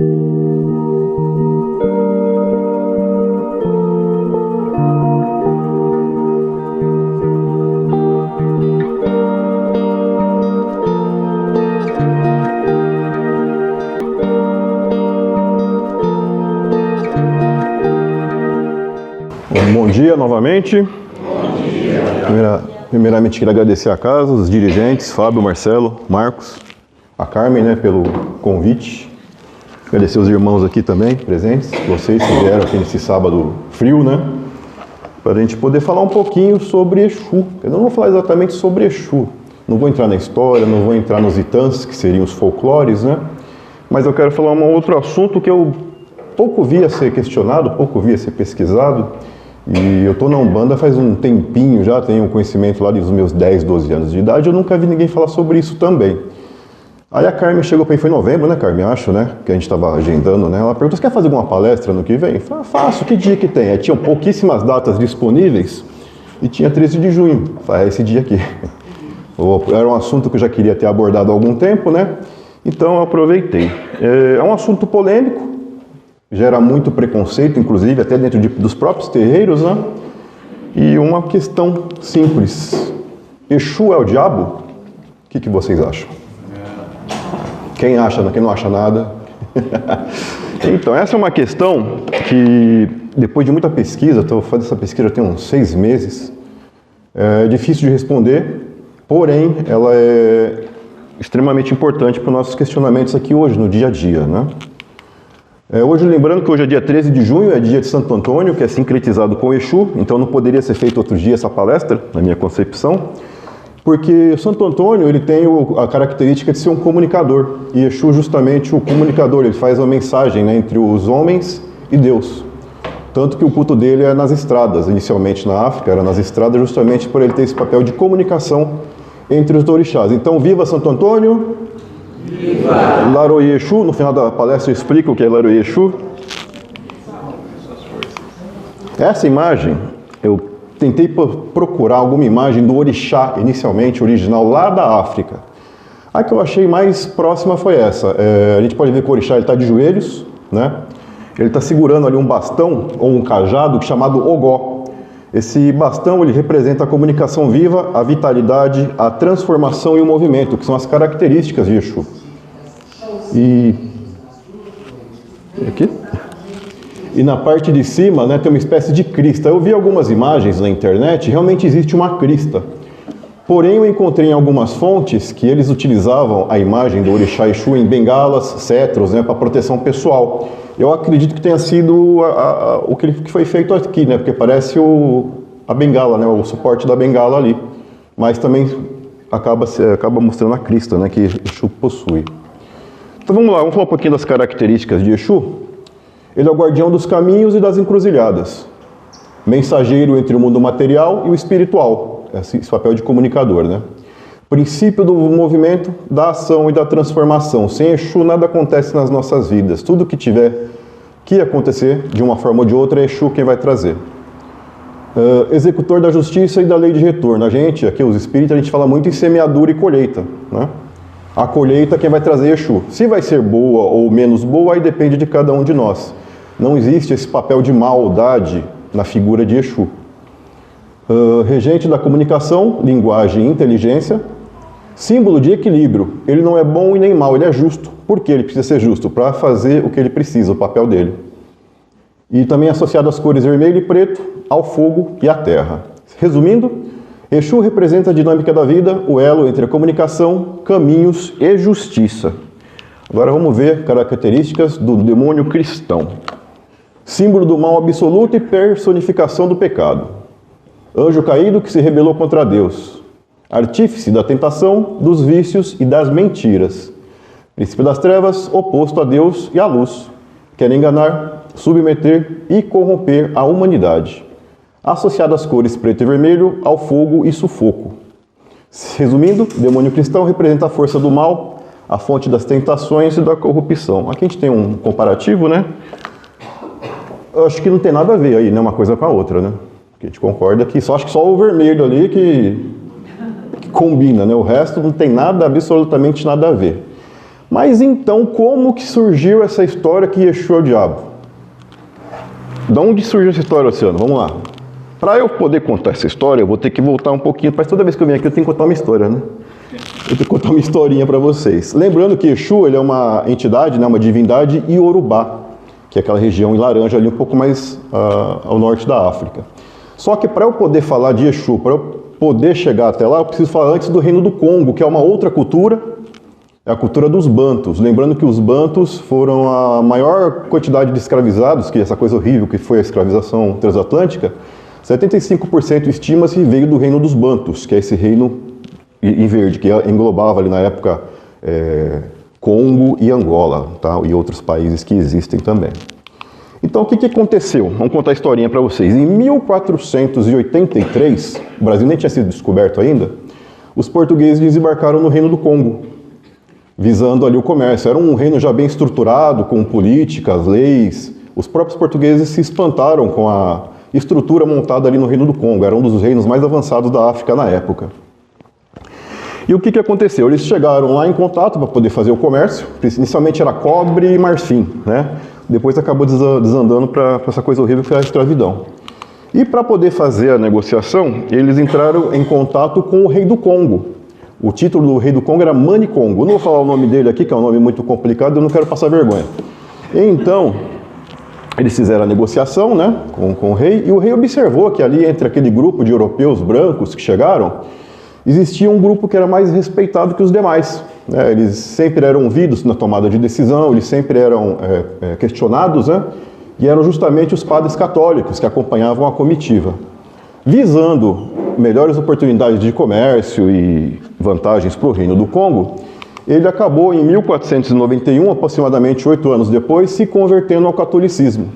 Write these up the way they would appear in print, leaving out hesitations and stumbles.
Bom dia novamente. Bom dia. Primeiramente, queria agradecer a casa, os dirigentes, Fábio, Marcelo, Marcos, a Carmen, né, pelo convite. Agradecer os irmãos aqui também, presentes, vocês que vieram aqui nesse sábado frio, né, para a gente poder falar um pouquinho sobre Exu. Eu não vou falar exatamente sobre Exu, não vou entrar na história, não vou entrar nos itãs, que seriam os folclores, né, mas eu quero falar um outro assunto que eu pouco via ser questionado, pouco via ser pesquisado. E eu estou na Umbanda faz um tempinho já, tenho conhecimento lá dos meus 10, 12 anos de idade, eu nunca vi ninguém falar sobre isso também. Aí a Carmen chegou para mim, foi em novembro, né, Carmen, acho, né, que a gente estava agendando, né, ela perguntou, você quer fazer alguma palestra no que vem? Eu falei, faço, que dia que tem? Aí tinham pouquíssimas datas disponíveis e tinha 13 de junho, falei, esse dia aqui. Era um assunto que eu já queria ter abordado há algum tempo, né, então eu aproveitei. É um assunto polêmico, gera muito preconceito, inclusive, até dentro dos próprios terreiros, né? E uma questão simples. Exu é o diabo? O que vocês acham? Quem acha, quem não acha nada? Então, essa é uma questão que, depois de muita pesquisa, estou fazendo essa pesquisa já tem uns 6 meses, é difícil de responder, porém, ela é extremamente importante para os nossos questionamentos aqui hoje, no dia a dia, né? Hoje, lembrando que hoje é dia 13 de junho, é dia de Santo Antônio, que é sincretizado com Exu, então não poderia ser feito outro dia essa palestra, na minha concepção, porque Santo Antônio ele tem a característica de ser um comunicador, e Exu justamente o comunicador, ele faz uma mensagem, né, entre os homens e Deus. Tanto que o culto dele é nas estradas, inicialmente na África, era nas estradas justamente por ele ter esse papel de comunicação entre os orixás. Então, viva Santo Antônio! Viva! Laroye Exu, no final da palestra eu explico o que é Laroye Exu. Essa imagem, eu tentei procurar alguma imagem do orixá, inicialmente, original, lá da África. A que eu achei mais próxima foi essa. A gente pode ver que o orixá está de joelhos, né? Ele está segurando ali um bastão ou um cajado chamado ogó. Esse bastão ele representa a comunicação viva, a vitalidade, a transformação e o movimento, que são as características de Exu. E aqui? E na parte de cima, né, tem uma espécie de crista. Eu vi algumas imagens na internet, realmente existe uma crista. Porém, eu encontrei em algumas fontes que eles utilizavam a imagem do orixá Exu em bengalas, cetros, né, para proteção pessoal. Eu acredito que tenha sido o que foi feito aqui, né, porque parece a bengala, né, o suporte da bengala ali. Mas também acaba mostrando a crista, né, que Exu possui. Então vamos lá, vamos falar um pouquinho das características de Exu. Ele é o guardião dos caminhos e das encruzilhadas. Mensageiro entre o mundo material e o espiritual. Esse papel de comunicador, né? Princípio do movimento, da ação e da transformação. Sem Exu nada acontece nas nossas vidas. Tudo que tiver que acontecer, de uma forma ou de outra, é Exu quem vai trazer. Executor da justiça e da lei de retorno. A gente, aqui os espíritas, a gente fala muito em semeadura e colheita, né? A colheita quem vai trazer é Exu. Se vai ser boa ou menos boa, aí depende de cada um de nós. Não existe esse papel de maldade na figura de Exu. Regente da comunicação, linguagem e inteligência. Símbolo de equilíbrio. Ele não é bom e nem mal, ele é justo. Por que ele precisa ser justo? Para fazer o que ele precisa, o papel dele. E também associado às cores vermelho e preto, ao fogo e à terra. Resumindo, Exu representa a dinâmica da vida, o elo entre a comunicação, caminhos e justiça. Agora vamos ver características do demônio cristão. Símbolo do mal absoluto e personificação do pecado. Anjo caído que se rebelou contra Deus. Artífice da tentação, dos vícios e das mentiras. Príncipe das trevas, oposto a Deus e à luz. Quer enganar, submeter e corromper a humanidade. Associado às cores preto e vermelho, ao fogo e sufoco. Resumindo, o demônio cristão representa a força do mal, a fonte das tentações e da corrupção. Aqui a gente tem um comparativo, né? Eu acho que não tem nada a ver aí, né, uma coisa com a outra, né? Porque a gente concorda que acho que só o vermelho ali que combina, né? O resto não tem nada, absolutamente nada a ver. Mas então, como que surgiu essa história que Exu é o diabo? De onde surgiu essa história, Luciano? Vamos lá. Para eu poder contar essa história, eu vou ter que voltar um pouquinho, mas toda vez que eu venho aqui eu tenho que contar uma história, né? Eu tenho que contar uma historinha para vocês. Lembrando que Exu, ele é uma entidade, né, uma divindade iorubá, que é aquela região em laranja ali um pouco mais ao norte da África. Só que para eu poder falar de Exu, para eu poder chegar até lá, eu preciso falar antes do Reino do Congo, que é uma outra cultura, é a cultura dos bantus. Lembrando que os bantus foram a maior quantidade de escravizados, que essa coisa horrível que foi a escravização transatlântica, 75% estima-se veio do reino dos bantus, que é esse reino em verde, que englobava ali na época Congo e Angola, tá? E outros países que existem também. Então, o que aconteceu? Vamos contar a historinha para vocês. Em 1483, o Brasil nem tinha sido descoberto ainda, os portugueses desembarcaram no Reino do Congo, visando ali o comércio. Era um reino já bem estruturado, com políticas, leis. Os próprios portugueses se espantaram com a estrutura montada ali no Reino do Congo. Era um dos reinos mais avançados da África na época. E o que aconteceu? Eles chegaram lá em contato para poder fazer o comércio. Inicialmente era cobre e marfim, né? Depois acabou desandando para essa coisa horrível que é a escravidão. E para poder fazer a negociação, eles entraram em contato com o rei do Congo. O título do rei do Congo era Mani Congo. Eu não vou falar o nome dele aqui, que é um nome muito complicado, eu não quero passar vergonha. Então, eles fizeram a negociação, né, com o rei, e o rei observou que ali entre aquele grupo de europeus brancos que chegaram, existia um grupo que era mais respeitado que os demais, né? Eles sempre eram ouvidos na tomada de decisão, eles sempre eram questionados, né? E eram justamente os padres católicos que acompanhavam a comitiva. Visando melhores oportunidades de comércio e vantagens para o Reino do Congo, ele acabou em 1491, aproximadamente 8 anos depois, se convertendo ao catolicismo.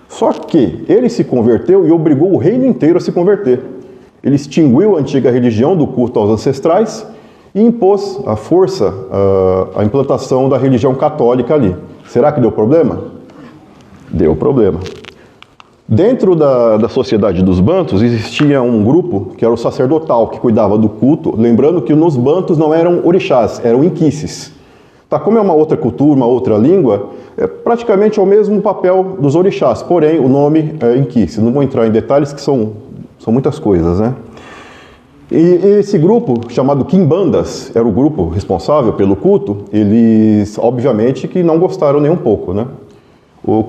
Só que ele se converteu e obrigou o reino inteiro a se converter. Ele extinguiu a antiga religião do culto aos ancestrais e impôs à força a implantação da religião católica ali. Será que deu problema? Deu problema. Dentro da sociedade dos bantus existia um grupo que era o sacerdotal, que cuidava do culto, lembrando que nos bantus não eram orixás, eram inquices. Tá, como é uma outra cultura, uma outra língua, é praticamente o mesmo papel dos orixás, porém o nome é inquice. Não vou entrar em detalhes que são muitas coisas, né? E esse grupo, chamado Quimbandas, era o grupo responsável pelo culto, eles obviamente que não gostaram nem um pouco, né?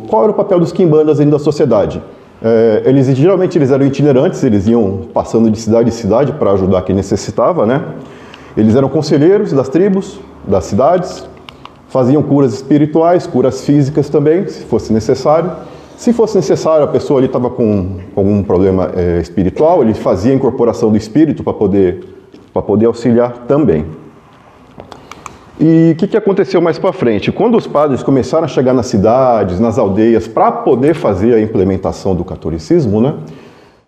Qual era o papel dos quimbandas dentro da sociedade? Geralmente eles eram itinerantes, eles iam passando de cidade em cidade para ajudar quem necessitava, né? Eles eram conselheiros das tribos, das cidades, faziam curas espirituais, curas físicas também, se fosse necessário. Se fosse necessário, a pessoa ali estava com algum problema espiritual, ele fazia a incorporação do espírito para poder auxiliar também. E o que aconteceu mais para frente? Quando os padres começaram a chegar nas cidades, nas aldeias, para poder fazer a implementação do catolicismo, né,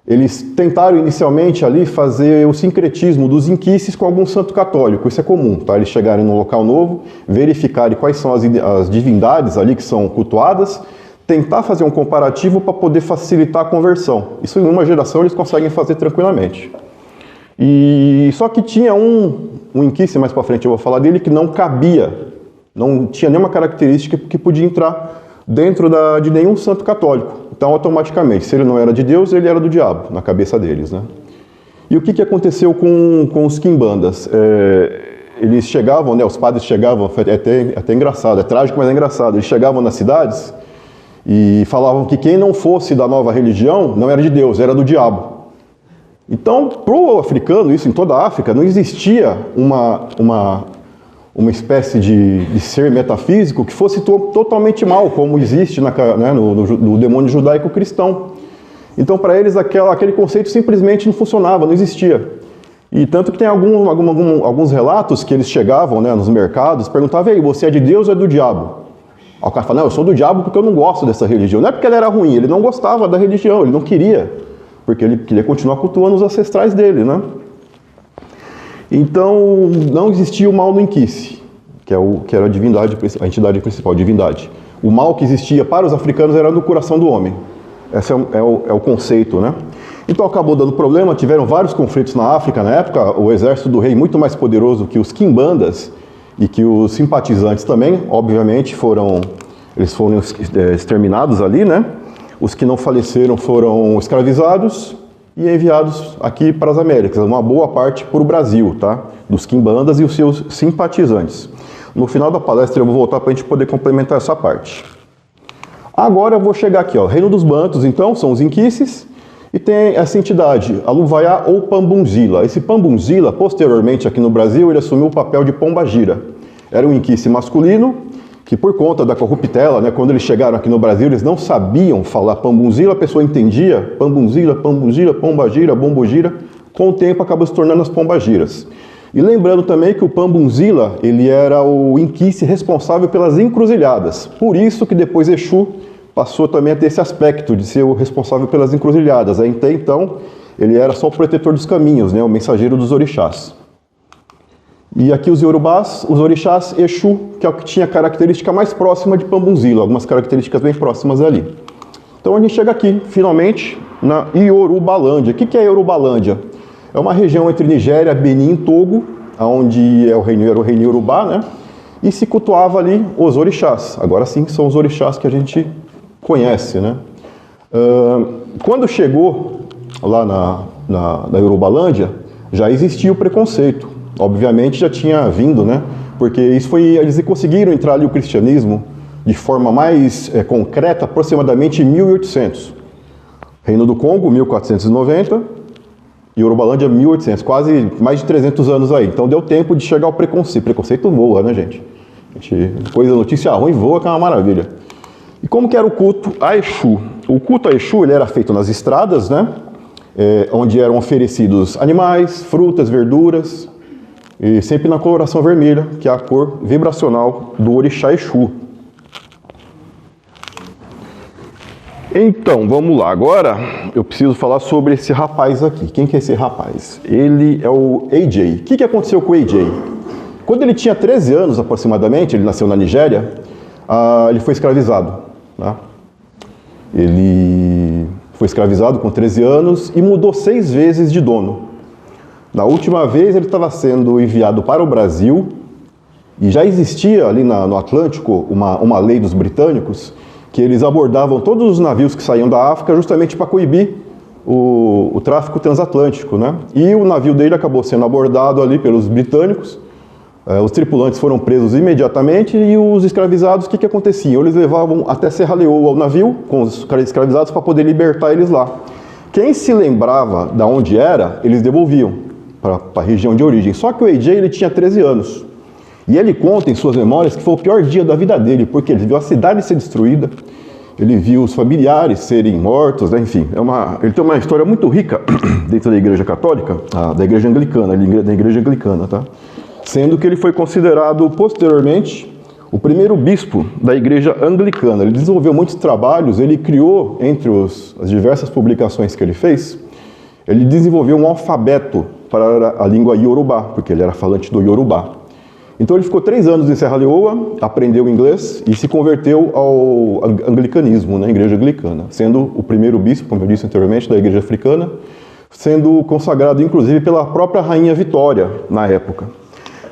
eles tentaram inicialmente ali fazer o sincretismo dos inquices com algum santo católico. Isso é comum, tá? Eles chegarem num local novo, verificarem quais são as divindades ali que são cultuadas, tentar fazer um comparativo para poder facilitar a conversão. Isso em uma geração eles conseguem fazer tranquilamente. E só que tinha um inquice, mais para frente eu vou falar dele, que não cabia, não tinha nenhuma característica que podia entrar dentro de nenhum santo católico. Então, automaticamente, se ele não era de Deus, ele era do diabo, na cabeça deles, né? E o que aconteceu com os quimbandas? Eles chegavam, né, os padres chegavam, é até engraçado, é trágico, mas é engraçado, eles chegavam nas cidades e falavam que quem não fosse da nova religião não era de Deus, era do diabo. Então, para o africano, isso em toda a África, não existia uma espécie de ser metafísico que fosse totalmente mal, como existe no demônio judaico-cristão. Então, para eles, aquele conceito simplesmente não funcionava, não existia. E tanto que tem alguns relatos que eles chegavam, né, nos mercados, perguntavam: "Ei, você é de Deus ou é do diabo?" Aí o cara fala: "Não, eu sou do diabo porque eu não gosto dessa religião." Não é porque ele era ruim, ele não gostava da religião, ele não queria. Porque ele queria continuar cultuando os ancestrais dele, né? Então, não existia o mal no inquice, que era a divindade, a entidade principal, a divindade. O mal que existia para os africanos era no coração do homem. Esse é o conceito, né? Então, acabou dando problema, tiveram vários conflitos na África na época. O exército do rei, muito mais poderoso que os quimbandas, e que os simpatizantes também, obviamente, eles foram exterminados ali, né? Os que não faleceram foram escravizados e enviados aqui para as Américas, uma boa parte para o Brasil, tá? Dos quimbandas e os seus simpatizantes. No final da palestra eu vou voltar para a gente poder complementar essa parte. Agora eu vou chegar aqui, ó, Reino dos Bantos, então, são os inquices, e tem essa entidade, Aluvaiá ou Pambunzila. Esse Pambunzila, posteriormente aqui no Brasil, ele assumiu o papel de Pombagira. Era um inquice masculino, que por conta da corruptela, né, quando eles chegaram aqui no Brasil, eles não sabiam falar Pambunzila, a pessoa entendia Pambunzila, Pambunzila, Pombagira, Bombogira, com o tempo acabou se tornando as Pombagiras. E lembrando também que o Pambunzila, ele era o inquice responsável pelas encruzilhadas. Por isso que depois Exu passou também a ter esse aspecto de ser o responsável pelas encruzilhadas. Até então, ele era só o protetor dos caminhos, né, o mensageiro dos orixás. E aqui os Yorubás, os orixás, Exu, que é o que tinha a característica mais próxima de Pambunzila, algumas características bem próximas ali. Então a gente chega aqui, finalmente, na Yorubalândia. O que é Yorubalândia? É uma região entre Nigéria, Benin e Togo, onde era o reino Yorubá, né? E se cultuava ali os orixás. Agora sim são os orixás que a gente conhece, né? Quando chegou lá na Yorubalândia, já existia o preconceito. Obviamente já tinha vindo, né? Porque eles conseguiram entrar ali o cristianismo de forma mais concreta, aproximadamente em 1800. Reino do Congo, 1490. Yorubalândia, 1800, quase mais de 300 anos aí. Então deu tempo de chegar ao preconceito. Preconceito voa, né, gente? Depois a notícia ruim voa, que é uma maravilha. E como que era o culto a Exu? O culto a Exu, ele era feito nas estradas, né? Onde eram oferecidos animais, frutas, verduras, e sempre na coloração vermelha, que é a cor vibracional do orixá Exu. Então, vamos lá. Agora eu preciso falar sobre esse rapaz aqui. Quem que é esse rapaz? Ele é o AJ. O que aconteceu com o AJ? Quando ele tinha 13 anos aproximadamente, ele nasceu na Nigéria, ele foi escravizado. Tá? Ele foi escravizado com 13 anos e mudou 6 vezes de dono. Na última vez ele estava sendo enviado para o Brasil e já existia ali no Atlântico uma lei dos britânicos que eles abordavam todos os navios que saíam da África justamente para coibir o tráfico transatlântico, né? E o navio dele acabou sendo abordado ali pelos britânicos, os tripulantes foram presos imediatamente e os escravizados, o que acontecia? Eles levavam até Serra Leoa o navio com os escravizados para poder libertar eles lá. Quem se lembrava de onde era, eles devolviam para a região de origem. Só que o AJ ele tinha 13 anos. E ele conta em suas memórias que foi o pior dia da vida dele, porque ele viu a cidade ser destruída, ele viu os familiares serem mortos, né? Enfim, ele tem uma história muito rica dentro da Igreja Católica, da Igreja Anglicana, tá? Sendo que ele foi considerado posteriormente o primeiro bispo da Igreja Anglicana. Ele desenvolveu muitos trabalhos, ele criou, entre as diversas publicações que ele fez, ele desenvolveu um alfabeto para a língua Yorubá, porque ele era falante do Yorubá. Então ele ficou 3 anos em Serra Leoa, aprendeu inglês e se converteu ao anglicanismo, né, Igreja Anglicana, sendo o primeiro bispo, como eu disse anteriormente, da Igreja Africana, sendo consagrado inclusive pela própria Rainha Vitória na época.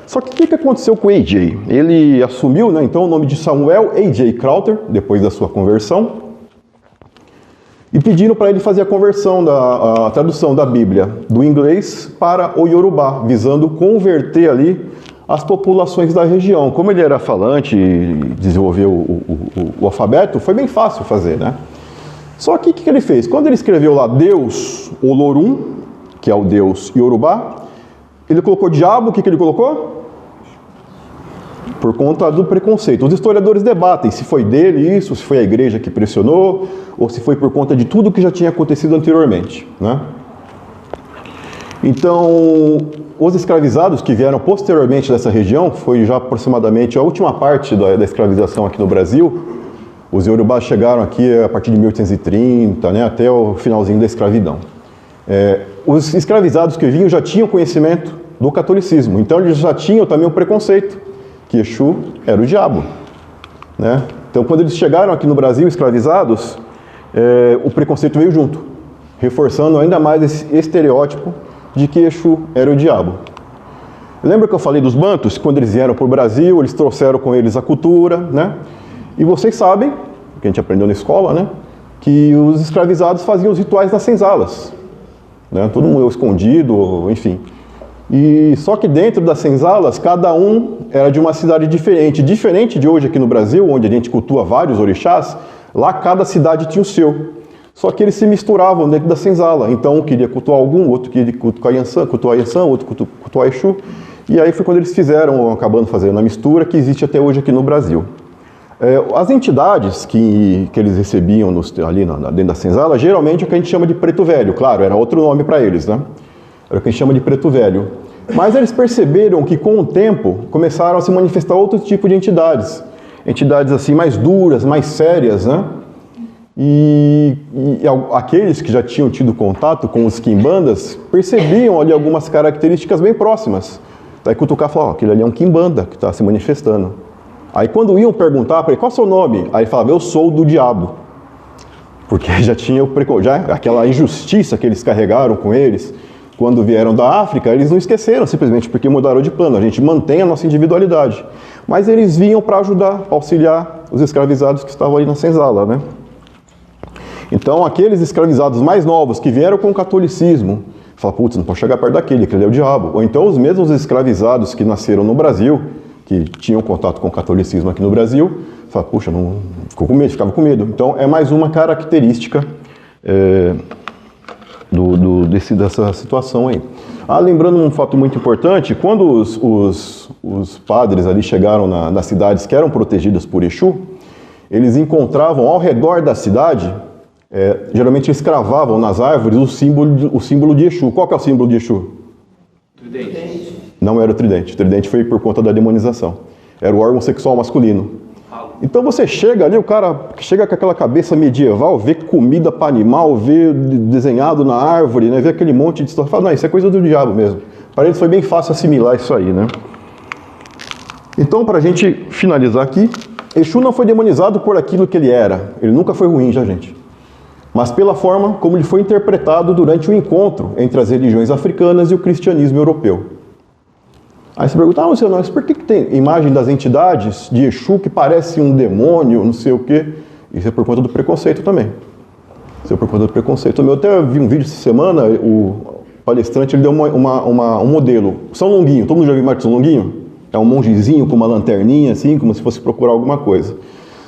Só que o que aconteceu com o AJ? Ele assumiu, né, então, o nome de Samuel AJ Crowther, depois da sua conversão, e pediram para ele fazer a conversão, a tradução da Bíblia do inglês para o Yorubá, visando converter ali as populações da região. Como ele era falante e desenvolveu o alfabeto, foi bem fácil fazer, né? Só que o que ele fez? Quando ele escreveu lá Deus Olorum, que é o Deus Yorubá, ele colocou diabo, o que ele colocou? Por conta do preconceito. Os historiadores debatem se foi dele isso, se foi a igreja que pressionou, ou se foi por conta de tudo que já tinha acontecido anteriormente, né? Então, os escravizados que vieram posteriormente dessa região, foi já aproximadamente a última parte da escravização aqui no Brasil. Os Yorubás chegaram aqui a partir de 1830, né, até o finalzinho da escravidão. Os escravizados que vinham já tinham conhecimento do catolicismo, então eles já tinham também o preconceito, que Exu era o diabo, né? Então, quando eles chegaram aqui no Brasil escravizados, o preconceito veio junto, reforçando ainda mais esse estereótipo de que Exu era o diabo. Lembra que eu falei dos bantus? Quando eles vieram para o Brasil, eles trouxeram com eles a cultura, né? E vocês sabem, que a gente aprendeu na escola, né? Que os escravizados faziam os rituais nas senzalas, né? Todo mundo escondido, enfim. E só que dentro das senzalas, cada um era de uma cidade diferente. Diferente de hoje aqui no Brasil, onde a gente cultua vários orixás, lá cada cidade tinha o seu. Só que eles se misturavam dentro da senzala. Então um queria cultuar algum, outro queria cultuar Yansan, outro cultuar Exu. E aí foi quando eles fizeram, acabando fazendo a mistura que existe até hoje aqui no Brasil. As entidades que eles recebiam ali dentro da senzala, geralmente é o que a gente chama de preto velho. Claro, era outro nome para eles, né? Era o que a gente chama de preto velho. Mas eles perceberam que com o tempo começaram a se manifestar outro tipo de entidades. Entidades assim mais duras, mais sérias, né? E aqueles que já tinham tido contato com os quimbandas percebiam ali algumas características bem próximas. Daí Cutucá falou, aquele ali é um quimbanda que está se manifestando. Aí quando iam perguntar para ele, qual é o seu nome? Aí ele falava, eu sou do diabo. Porque já tinha aquela injustiça que eles carregaram com eles. Quando vieram da África, eles não esqueceram, simplesmente porque mudaram de plano. A gente mantém a nossa individualidade. Mas eles vinham para ajudar, para auxiliar os escravizados que estavam ali na senzala, né? Então, aqueles escravizados mais novos que vieram com o catolicismo, falam, putz, não pode chegar perto daquele, que ele é o diabo. Ou então, os mesmos escravizados que nasceram no Brasil, que tinham contato com o catolicismo aqui no Brasil, falam, puxa, não, ficava com medo. Então, é mais uma característica dessa situação aí. Lembrando um fato muito importante, quando os padres ali chegaram nas cidades que eram protegidas por Exu, eles encontravam ao redor da cidade, geralmente eles cravavam nas árvores o símbolo de Exu. Qual que é o símbolo de Exu? Tridente. Não era o tridente. O tridente foi por conta da demonização. Era o órgão sexual masculino. Então você chega ali, o cara chega com aquela cabeça medieval, vê comida para animal, vê desenhado na árvore, né? Vê aquele monte de história, fala, não, isso é coisa do diabo mesmo. Para eles foi bem fácil assimilar isso aí, né? Então, para a gente finalizar aqui, Exu não foi demonizado por aquilo que ele era. Ele nunca foi ruim, gente. Mas pela forma como ele foi interpretado durante o encontro entre as religiões africanas e o cristianismo europeu. Aí você pergunta, mas por que tem imagem das entidades de Exu que parece um demônio, não sei o quê? Isso é por conta do preconceito também. Isso é por conta do preconceito. Eu até vi um vídeo essa semana, o palestrante ele deu um modelo. São Longuinho, todo mundo já viu mais de São Longuinho? É um mongezinho com uma lanterninha, assim, como se fosse procurar alguma coisa.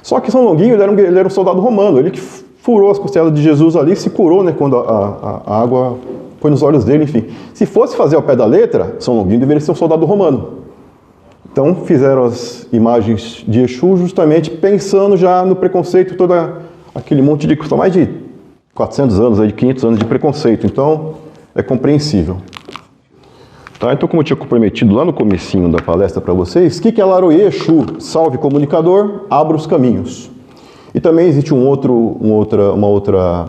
Só que São Longuinho ele era um soldado romano, ele que furou as costelas de Jesus ali, se curou, né, quando a água foi nos olhos dele, enfim. Se fosse fazer ao pé da letra, São Longuinho deveria ser um soldado romano. Então fizeram as imagens de Exu justamente pensando já no preconceito, todo aquele monte de... São mais de 400 anos, de 500 anos de preconceito, então é compreensível. Tá, então, como eu tinha prometido lá no comecinho da palestra para vocês, o que é Laroye Exu? Salve comunicador, abra os caminhos. E também existe uma outra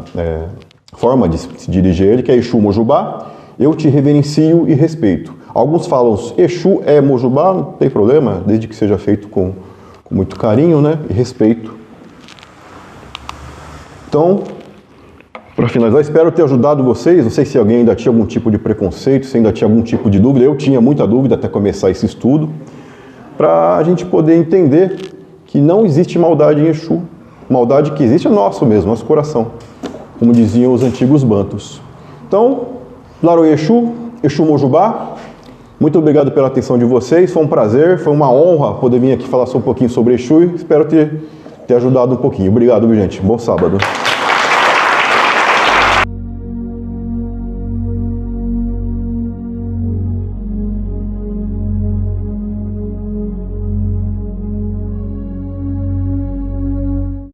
forma de se dirigir a ele, que é Exu Mojubá, eu te reverencio e respeito. Alguns falam, Exu é Mojubá, não tem problema, desde que seja feito com muito carinho, né, e respeito. Então, para finalizar, espero ter ajudado vocês. Não sei se alguém ainda tinha algum tipo de preconceito, se ainda tinha algum tipo de dúvida. Eu tinha muita dúvida até começar esse estudo, para a gente poder entender que não existe maldade em Exu. Maldade que existe é nosso mesmo, nosso coração, como diziam os antigos bantus. Então, Laroye Exu, Exu Mojubá, muito obrigado pela atenção de vocês. Foi um prazer, foi uma honra poder vir aqui falar só um pouquinho sobre Exu e espero ter ajudado um pouquinho. Obrigado, gente. Bom sábado.